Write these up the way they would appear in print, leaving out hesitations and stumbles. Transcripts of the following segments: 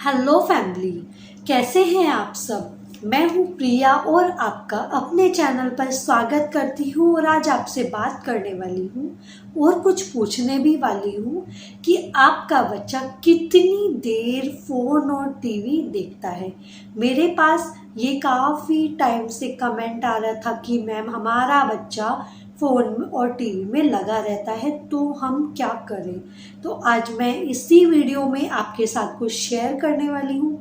Hello family, कैसे हैं आप सब। मैं हूँ प्रिया और आपका अपने चैनल पर स्वागत करती हूँ और आज आपसे बात करने वाली हूँ और कुछ पूछने भी वाली हूँ कि आपका बच्चा कितनी देर फ़ोन और टीवी देखता है। मेरे पास ये काफ़ी टाइम से कमेंट आ रहा था कि मैम हमारा बच्चा फ़ोन और टीवी में लगा रहता है, तो हम क्या करें। तो आज मैं इसी वीडियो में आपके साथ कुछ शेयर करने वाली हूँ।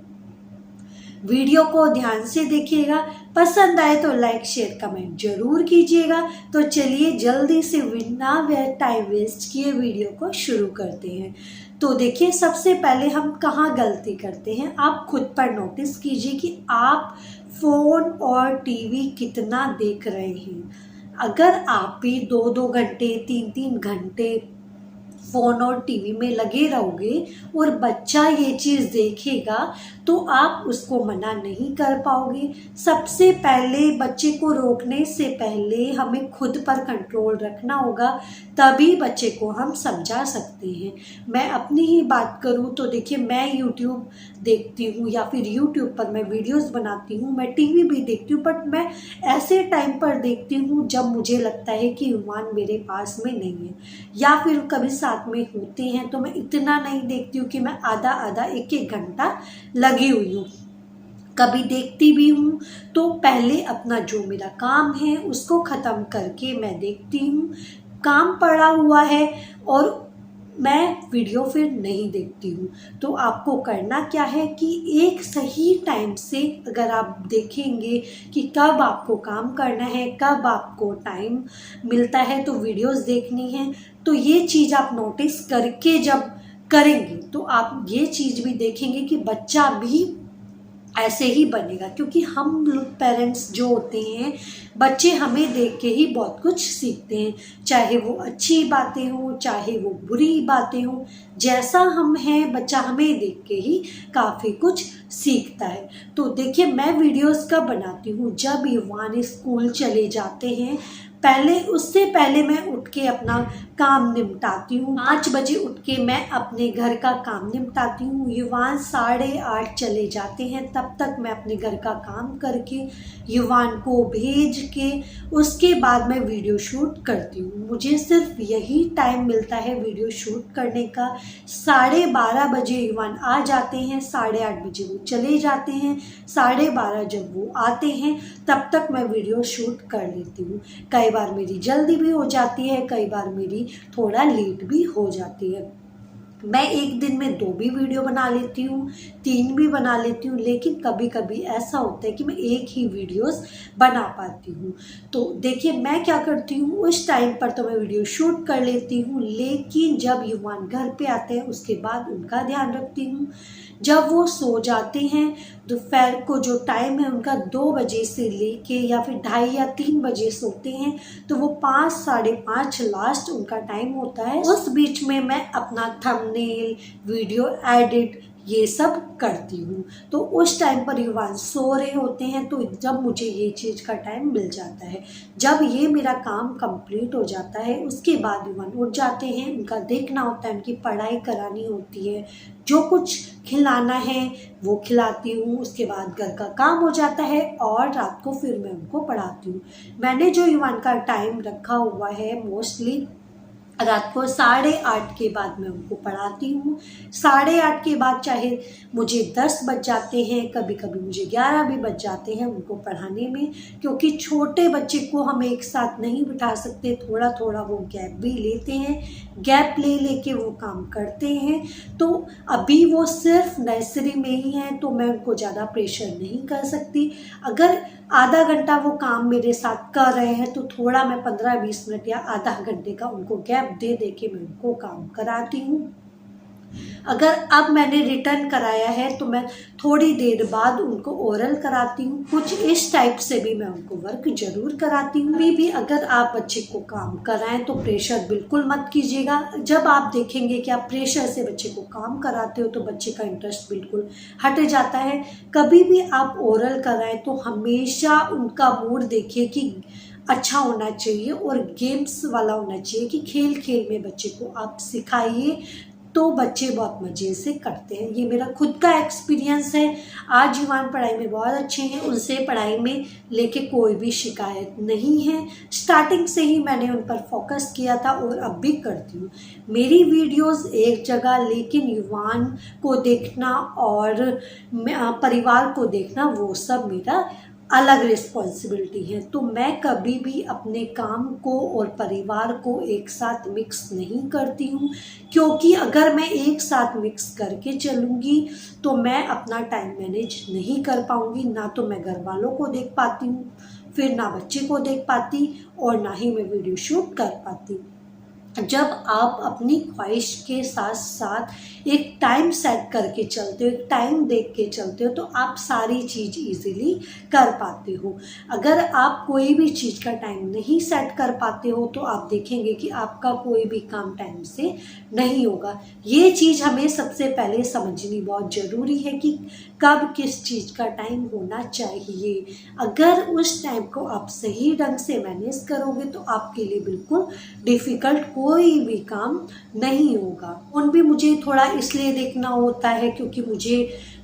वीडियो को ध्यान से देखिएगा, पसंद आए तो लाइक शेयर कमेंट जरूर कीजिएगा। तो चलिए जल्दी से बिना टाइम वेस्ट किए वीडियो को शुरू करते हैं। तो देखिए, सबसे पहले हम कहाँ गलती करते हैं, आप खुद पर नोटिस कीजिए कि आप फ़ोन और टीवी कितना देख रहे हैं। अगर आप भी 2-2 घंटे 3-3 घंटे फ़ोन और टीवी में लगे रहोगे और बच्चा ये चीज़ देखेगा तो आप उसको मना नहीं कर पाओगे। सबसे पहले बच्चे को रोकने से पहले हमें खुद पर कंट्रोल रखना होगा, तभी बच्चे को हम समझा सकते हैं। मैं अपनी ही बात करूँ तो देखिए, मैं यूट्यूब देखती हूँ या फिर यूट्यूब पर मैं वीडियोस बनाती हूँ, मैं टीवी भी देखती हूँ, बट मैं ऐसे टाइम पर देखती हूँ जब मुझे लगता है कि युवान मेरे पास में नहीं है या फिर कभी साथ में होते हैं। तो मैं इतना नहीं देखती हूँ कि मैं आधा आधा एक एक घंटा लगी हुई हूँ। कभी देखती भी हूँ तो पहले अपना जो मेरा काम है उसको ख़त्म करके मैं देखती हूँ। काम पड़ा हुआ है और मैं वीडियो फिर नहीं देखती हूँ। तो आपको करना क्या है कि एक सही टाइम से अगर आप देखेंगे कि कब आपको काम करना है, कब आपको टाइम मिलता है तो वीडियोस देखनी है, तो ये चीज़ आप नोटिस करके जब करेंगे तो आप ये चीज़ भी देखेंगे कि बच्चा भी ऐसे ही बनेगा। क्योंकि हम लोग पेरेंट्स जो होते हैं, बच्चे हमें देख के ही बहुत कुछ सीखते हैं, चाहे वो अच्छी बातें हों चाहे वो बुरी बातें हों। जैसा हम हैं बच्चा हमें देख के ही काफ़ी कुछ सीखता है। तो देखिए, मैं वीडियोस कब बनाती हूँ, जब युवान स्कूल चले जाते हैं, पहले उससे पहले मैं उठ के अपना काम निपटाती हूँ। 5 बजे उठ के मैं अपने घर का काम निपटाती हूँ। युवान 8:30 चले जाते हैं, तब तक मैं अपने घर का काम करके युवान को भेज के उसके बाद मैं वीडियो शूट करती हूँ। मुझे सिर्फ यही टाइम मिलता है वीडियो शूट करने का। 12:30 बजे युवान आ जाते हैं, 8:30 बजे वो चले जाते हैं। 12:30 जब वो आते हैं तब तक मैं वीडियो शूट कर लेती हूँ। कई बार मेरी जल्दी भी हो जाती है, कई बार मेरी थोड़ा लेट भी हो जाती है। मैं एक दिन में 2 भी वीडियो बना लेती हूँ, 3 भी बना लेती हूँ, लेकिन कभी कभी ऐसा होता है कि मैं एक ही वीडियोस बना पाती हूँ। तो देखिए, मैं क्या करती हूँ, उस टाइम पर तो मैं वीडियो शूट कर लेती हूँ, लेकिन जब युवान घर पे आते हैं उसके बाद उनका ध्यान रखती हूँ। जब वो सो जाते हैं, दोपहर को जो टाइम है उनका 2 बजे से लेके या फिर 2:30 या 3 बजे सोते हैं, तो वो 5 साढ़े 5 लास्ट उनका टाइम होता है। उस बीच में मैं अपना थंबनेल, वीडियो एडिट ये सब करती हूँ। तो उस टाइम पर युवान सो रहे होते हैं, तो जब मुझे ये चीज़ का टाइम मिल जाता है, जब ये मेरा काम कंप्लीट हो जाता है, उसके बाद युवान उठ जाते हैं, उनका देखना होता है, उनकी पढ़ाई करानी होती है, जो कुछ खिलाना है वो खिलाती हूँ। उसके बाद घर का काम हो जाता है और रात को फिर मैं उनको पढ़ाती हूँ। मैंने जो युवान का टाइम रखा हुआ है, मोस्टली रात को 8:30 के बाद मैं उनको पढ़ाती हूँ। 8:30 के बाद चाहे मुझे 10 बज जाते हैं, कभी कभी मुझे 11 भी बज जाते हैं उनको पढ़ाने में, क्योंकि छोटे बच्चे को हम एक साथ नहीं बिठा सकते, थोड़ा थोड़ा वो गैप भी लेते हैं, गैप ले लेके वो काम करते हैं। तो अभी वो सिर्फ नर्सरी में ही हैं, तो मैं उनको ज़्यादा प्रेशर नहीं कर सकती। अगर आधा घंटा वो काम मेरे साथ कर रहे हैं तो थोड़ा मैं 15-20 मिनट या आधा घंटे का उनको गैप दे दे के मैं उनको काम कराती हूँ। अगर अब मैंने रिटर्न कराया है तो मैं थोड़ी देर बाद उनको ओरल कराती हूँ। कुछ इस टाइप से भी मैं उनको वर्क जरूर कराती हूँ। अभी भी अगर आप बच्चे को काम कराएं तो प्रेशर बिल्कुल मत कीजिएगा। जब आप देखेंगे कि आप प्रेशर से बच्चे को काम कराते हो तो बच्चे का इंटरेस्ट बिल्कुल हट जाता है। कभी भी आप ओरल कराएं तो हमेशा उनका मूड देखिए कि अच्छा होना चाहिए और गेम्स वाला होना चाहिए, कि खेल खेल में बच्चे को आप सिखाइए तो बच्चे बहुत मज़े से करते हैं। ये मेरा खुद का एक्सपीरियंस है। आज युवान पढ़ाई में बहुत अच्छे हैं, उनसे पढ़ाई में लेके कोई भी शिकायत नहीं है। स्टार्टिंग से ही मैंने उन पर फोकस किया था और अब भी करती हूँ। मेरी वीडियोस एक जगह, लेकिन युवान को देखना और परिवार को देखना वो सब मेरा अलग रिस्पॉन्सिबिलिटी है। तो मैं कभी भी अपने काम को और परिवार को एक साथ मिक्स नहीं करती हूँ, क्योंकि अगर मैं एक साथ मिक्स करके चलूँगी तो मैं अपना टाइम मैनेज नहीं कर पाऊँगी। ना तो मैं घर वालों को देख पाती हूँ, फिर ना बच्चे को देख पाती, और ना ही मैं वीडियो शूट कर पाती। जब आप अपनी ख्वाहिश के साथ साथ एक टाइम सेट करके चलते हो, एक टाइम देख के चलते हो, तो आप सारी चीज़ इजीली कर पाते हो। अगर आप कोई भी चीज़ का टाइम नहीं सेट कर पाते हो तो आप देखेंगे कि आपका कोई भी काम टाइम से नहीं होगा। ये चीज़ हमें सबसे पहले समझनी बहुत ज़रूरी है कि कब किस चीज़ का टाइम होना चाहिए। अगर उस टाइम को आप सही ढंग से मैनेज करोगे तो आपके लिए बिल्कुल डिफ़िकल्ट कोई भी काम नहीं होगा। उन भी मुझे थोड़ा इसलिए देखना होता है क्योंकि मुझे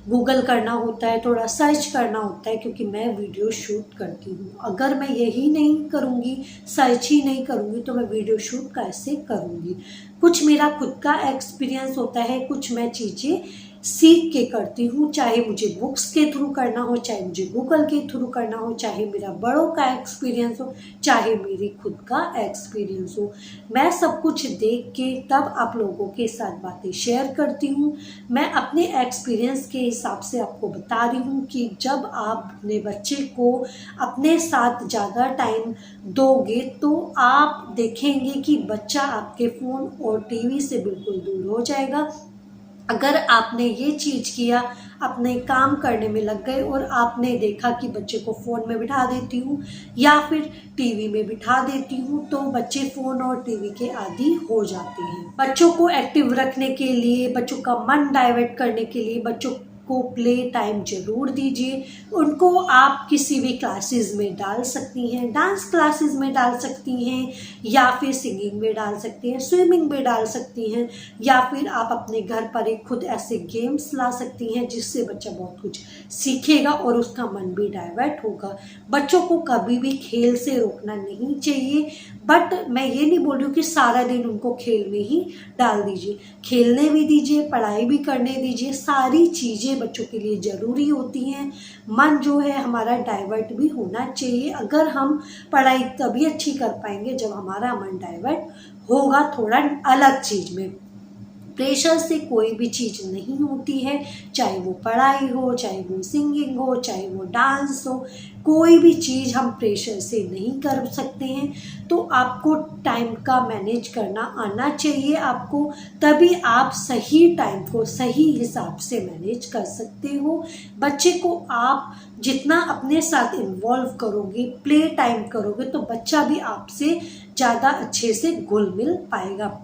गूगल करना होता है, थोड़ा सर्च करना होता है, क्योंकि मैं वीडियो शूट करती हूँ। अगर मैं यही नहीं करूँगी, सर्च ही नहीं करूँगी, तो मैं वीडियो शूट कैसे करूँगी। कुछ मेरा खुद का एक्सपीरियंस होता है, कुछ मैं चीज़ें सीख के करती हूँ, चाहे मुझे बुक्स के थ्रू करना हो, चाहे मुझे गूगल के थ्रू करना हो, चाहे मेरा बड़ों का एक्सपीरियंस हो, चाहे मेरी खुद का एक्सपीरियंस हो। मैं सब कुछ देख के तब आप लोगों के साथ बातें शेयर करती हूँ। मैं अपने एक्सपीरियंस के हिसाब से आपको बता रही हूँ कि जब आप अपने बच्चे को अपने साथ ज़्यादा टाइम दोगे तो आप देखेंगे कि बच्चा आपके फ़ोन और टीवी से बिल्कुल दूर हो जाएगा। अगर आपने ये चीज़ किया, अपने काम करने में लग गए और आपने देखा कि बच्चे को फ़ोन में बिठा देती हूँ या फिर टीवी में बिठा देती हूँ, तो बच्चे फ़ोन और टीवी के आदी हो जाते हैं। बच्चों को एक्टिव रखने के लिए, बच्चों का मन डाइवर्ट करने के लिए बच्चों को प्ले टाइम जरूर दीजिए। उनको आप किसी भी क्लासेस में डाल सकती हैं, डांस क्लासेस में डाल सकती हैं, या फिर सिंगिंग में डाल सकती हैं, स्विमिंग में डाल सकती हैं, या फिर आप अपने घर पर एक खुद ऐसे गेम्स ला सकती हैं जिससे बच्चा बहुत कुछ सीखेगा और उसका मन भी डाइवर्ट होगा। बच्चों को कभी भी खेल से रोकना नहीं चाहिए, बट मैं ये नहीं बोल रही हूँ कि सारा दिन उनको खेल में ही डाल दीजिए। खेलने भी दीजिए, पढ़ाई भी करने दीजिए, सारी चीज़ें बच्चों के लिए ज़रूरी होती हैं। मन जो है हमारा डाइवर्ट भी होना चाहिए। अगर हम पढ़ाई तभी अच्छी कर पाएंगे जब हमारा मन डाइवर्ट होगा थोड़ा अलग चीज़ में। प्रेशर से कोई भी चीज़ नहीं होती है, चाहे वो पढ़ाई हो, चाहे वो सिंगिंग हो, चाहे वो डांस हो, कोई भी चीज़ हम प्रेशर से नहीं कर सकते हैं। तो आपको टाइम का मैनेज करना आना चाहिए आपको, तभी आप सही टाइम को सही हिसाब से मैनेज कर सकते हो। बच्चे को आप जितना अपने साथ इन्वॉल्व करोगे, प्ले टाइम करोगे, तो बच्चा भी आपसे ज़्यादा अच्छे से घुल मिल पाएगा।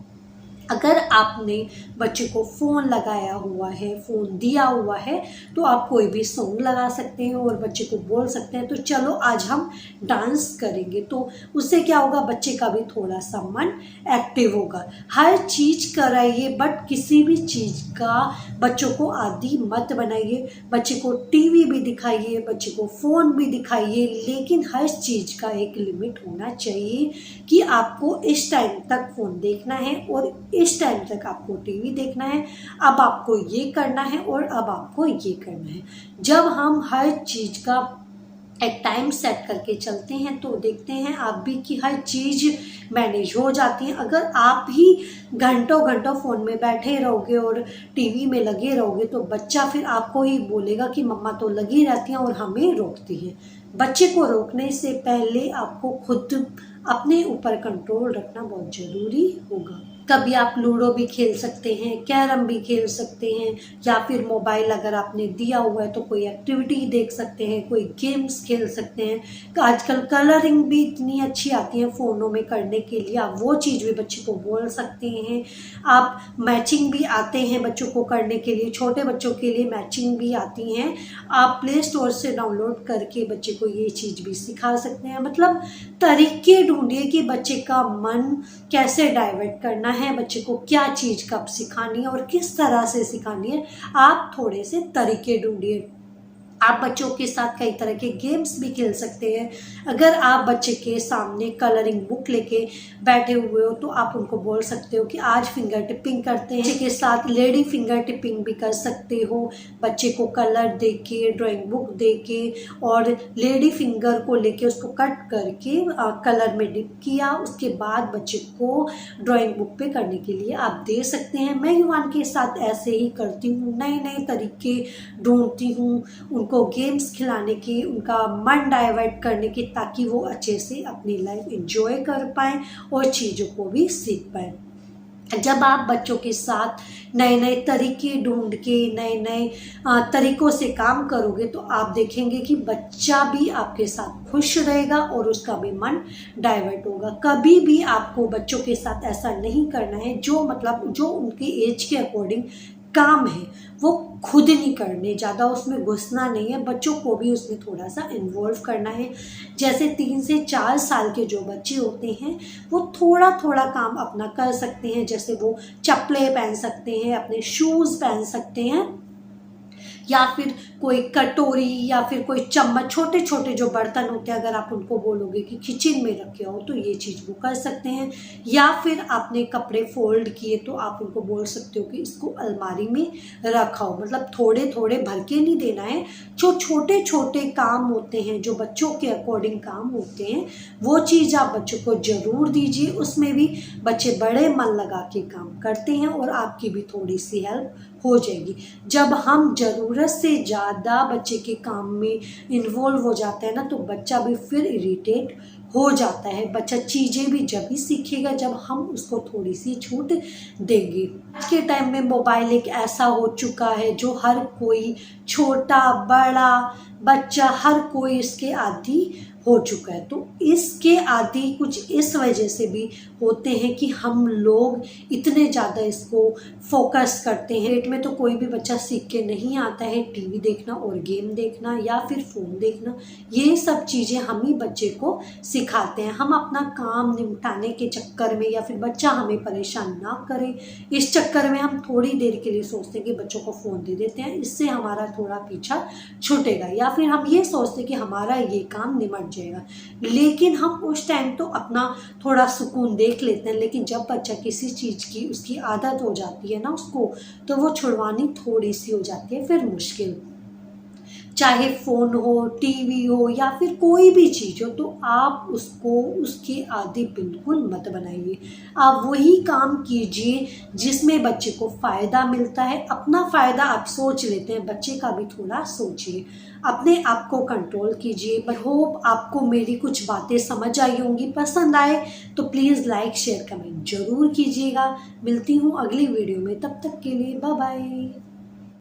अगर आपने बच्चे को फ़ोन लगाया हुआ है, फ़ोन दिया हुआ है, तो आप कोई भी सॉन्ग लगा सकते हैं और बच्चे को बोल सकते हैं तो चलो आज हम डांस करेंगे। तो उससे क्या होगा, बच्चे का भी थोड़ा सा मन एक्टिव होगा। हर चीज़ कराइए, बट किसी भी चीज़ का बच्चों को आदी मत बनाइए। बच्चे को टीवी भी दिखाइए, बच्चे को फ़ोन भी दिखाइए, लेकिन हर चीज़ का एक लिमिट होना चाहिए कि आपको इस टाइम तक फ़ोन देखना है और इस टाइम तक आपको टीवी देखना है, अब आपको ये करना है और अब आपको ये करना है। जब हम हर चीज़ का एक टाइम सेट करके चलते हैं तो देखते हैं आप भी कि हर चीज़ मैनेज हो जाती है। अगर आप ही घंटों घंटों फ़ोन में बैठे रहोगे और टीवी में लगे रहोगे तो बच्चा फिर आपको ही बोलेगा कि मम्मा तो लगी रहती हैं और हमें रोकती है। बच्चे को रोकने से पहले आपको खुद अपने ऊपर कंट्रोल रखना बहुत ज़रूरी होगा। कभी आप लूडो भी खेल सकते हैं, कैरम भी खेल सकते हैं, या फिर मोबाइल अगर आपने दिया हुआ है तो कोई एक्टिविटी देख सकते हैं, कोई गेम्स खेल सकते हैं। आजकल कलरिंग भी इतनी अच्छी आती है फ़ोनों में करने के लिए, आप वो चीज़ भी बच्चे को बोल सकते हैं। आप मैचिंग भी आते हैं बच्चों को करने के लिए, छोटे बच्चों के लिए मैचिंग भी आती हैं, आप प्ले स्टोर से डाउनलोड करके बच्चे को ये चीज़ भी सिखा सकते हैं। मतलब तरीके ढूंढिए कि बच्चे का मन कैसे डाइवर्ट करना है, बच्चे को क्या चीज़ कब सिखानी है और किस तरह से सिखानी है, आप थोड़े से तरीके ढूंढिए। आप बच्चों के साथ कई तरह के गेम्स भी खेल सकते हैं। अगर आप बच्चे के सामने कलरिंग बुक लेके बैठे हुए हो तो आप उनको बोल सकते हो कि आज फिंगर टिपिंग करते हैं। बच्चे के साथ लेडी फिंगर टिपिंग भी कर सकते हो। बच्चे को कलर दे के, ड्राइंग बुक दे के और लेडी फिंगर को लेके उसको कट करके कलर में डिप किया, उसके बाद बच्चे को ड्राइंग बुक पे करने के लिए आप दे सकते हैं। मैं युवान के साथ ऐसे ही करती हूँ, नए नए तरीके ढूंढती हूँ उनको गेम्स खिलाने की, उनका मन डाइवर्ट करने की, ताकि वो अच्छे से अपनी लाइफ एंजॉय कर पाएँ और चीज़ों को भी सीख पाएँ। जब आप बच्चों के साथ नए नए तरीके ढूंढ के नए नए तरीक़ों से काम करोगे तो आप देखेंगे कि बच्चा भी आपके साथ खुश रहेगा और उसका भी मन डाइवर्ट होगा। कभी भी आपको बच्चों के साथ ऐसा नहीं करना है जो उनके एज के अकॉर्डिंग काम है वो खुद नहीं करने, ज़्यादा उसमें घुसना नहीं है। बच्चों को भी उसमें थोड़ा सा इन्वॉल्व करना है। जैसे 3 से 4 साल के जो बच्चे होते हैं वो थोड़ा थोड़ा काम अपना कर सकते हैं। जैसे वो चप्पलें पहन सकते हैं, अपने शूज़ पहन सकते हैं, या फिर कोई कटोरी या फिर कोई चम्मच, छोटे छोटे जो बर्तन होते हैं अगर आप उनको बोलोगे कि किचन में रखे हो तो ये चीज़ वो कर सकते हैं। या फिर आपने कपड़े फोल्ड किए तो आप उनको बोल सकते हो कि इसको अलमारी में रखा हो। मतलब थोड़े थोड़े भर के नहीं देना है। जो छोटे छोटे काम होते हैं जो बच्चों के अकॉर्डिंग काम होते हैं वो चीज़ आप बच्चों को ज़रूर दीजिए। उसमें भी बच्चे बड़े मन लगा के काम करते हैं और आपकी भी थोड़ी सी हेल्प हो जाएगी। जब हम ज़रूरत से ज़्यादा बच्चे के काम में इन्वॉल्व हो जाते हैं ना तो बच्चा भी फिर इरिटेट हो जाता है। बच्चा चीज़ें भी जब ही सीखेगा जब हम उसको थोड़ी सी छूट देंगे। आज के टाइम में मोबाइल एक ऐसा हो चुका है जो हर कोई, छोटा बड़ा बच्चा, हर कोई इसके आदी हो चुका है। तो इसके आदि कुछ इस वजह से भी होते हैं कि हम लोग इतने ज़्यादा इसको फोकस करते हैं। पेट में तो कोई भी बच्चा सीख के नहीं आता है। टीवी देखना और गेम देखना या फिर फ़ोन देखना, ये सब चीज़ें हम ही बच्चे को सिखाते हैं। हम अपना काम निपटाने के चक्कर में या फिर बच्चा हमें परेशान ना करे इस चक्कर में हम थोड़ी देर के लिए सोचते हैं कि बच्चों को फ़ोन दे देते हैं, इससे हमारा थोड़ा पीछा छूटेगा। या फिर हम ये सोचते हैं कि हमारा ये काम निमट जाएगा, लेकिन हम उस टाइम तो अपना थोड़ा सुकून देख लेते हैं। लेकिन जब बच्चा किसी चीज़ की उसकी आदत हो जाती है ना उसको, तो वो छुड़वानी थोड़ी सी हो जाती है फिर मुश्किल। चाहे फ़ोन हो, टीवी हो या फिर कोई भी चीज़ हो, तो आप उसको उसके आदी बिल्कुल मत बनाइए। आप वही काम कीजिए जिसमें बच्चे को फ़ायदा मिलता है। अपना फ़ायदा आप सोच लेते हैं, बच्चे का भी थोड़ा सोचिए। अपने आप को कंट्रोल कीजिए। आई होप आपको मेरी कुछ बातें समझ आई होंगी। पसंद आए तो प्लीज़ लाइक, शेयर, कमेंट ज़रूर कीजिएगा। मिलती हूँ अगली वीडियो में, तब तक के लिए बाय बाय।